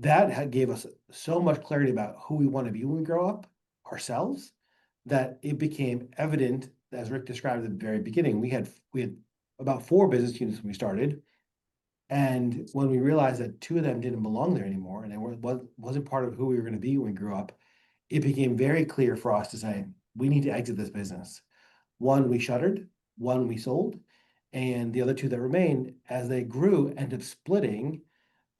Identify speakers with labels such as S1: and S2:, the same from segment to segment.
S1: that gave us so much clarity about who we want to be when we grow up ourselves, that it became evident, as Rick described at the very beginning, we had about 4 business units when we started. And when we realized that 2 of them didn't belong there anymore, and they wasn't part of who we were going to be when we grew up, it became very clear for us to say, we need to exit this business. One we shuttered, one we sold, and the other 2 that remained, as they grew, ended up splitting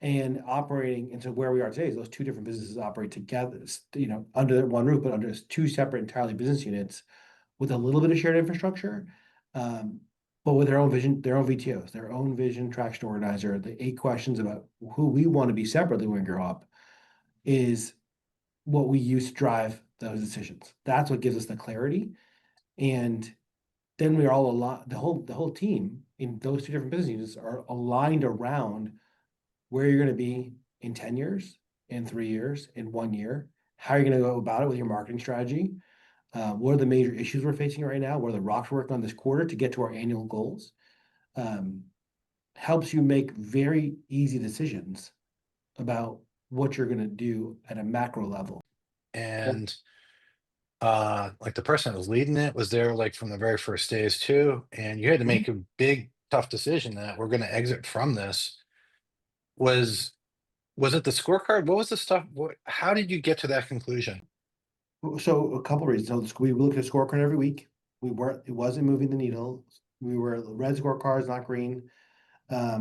S1: and operating into where we are today. Those 2 different businesses operate together, under one roof, but under 2 separate entirely business units with a little bit of shared infrastructure, um, but with their own vision, their own VTOs, their own vision traction organizer. The 8 questions about who we want to be separately when we grow up is what we use to drive those decisions. That's what gives us the clarity. And then we're all aligned, the whole team in those 2 different business units are aligned around where you're going to be in 10 years, in 3 years, in 1 year, how you're going to go about it with your marketing strategy. What are the major issues we're facing right now? What are the rocks we're working on this quarter to get to our annual goals? Um, Helps you make very easy decisions about what you're going to do at a macro level.
S2: And like the person that was leading it was there like from the very first days too, and you had to
S1: Mhm.
S2: make a big tough decision that we're going to exit from this. Was was it the scorecard? What was the stuff? How did you get to that conclusion?
S1: So a couple reasons. So we looked at a scorecard every week. It wasn't moving the needle. We were red scorecards, not green.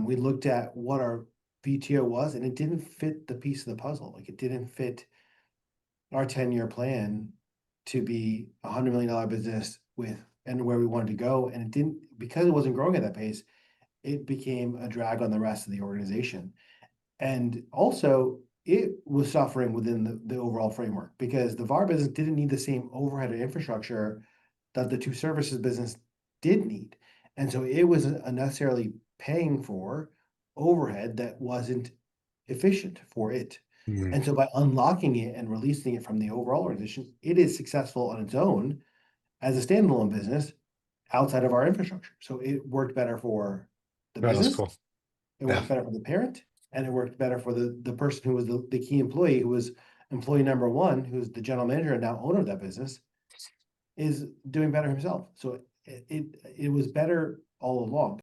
S1: We looked at what our VTO was, and it didn't fit the piece of the puzzle. Like, it didn't fit our 10-year plan to be $100 million business with and where we wanted to go. And it didn't, because it wasn't growing at that pace, it became a drag on the rest of the organization. And also, it was suffering within the overall framework because the VAR business didn't need the same overhead and infrastructure that the 2 services business did need. And so it was unnecessarily paying for overhead that wasn't efficient for it.
S2: Hmm.
S1: And so by unlocking it and releasing it from the overall organization, it is successful on its own as a standalone business outside of our infrastructure. So it worked better for the
S2: Oh, that's
S1: business,
S2: cool.
S1: it
S2: Yeah.
S1: worked better for the parent, and it worked better for the person who was the key employee, who was employee number 1, who's the general manager and now owner of that business, is doing better himself. So it was better all along.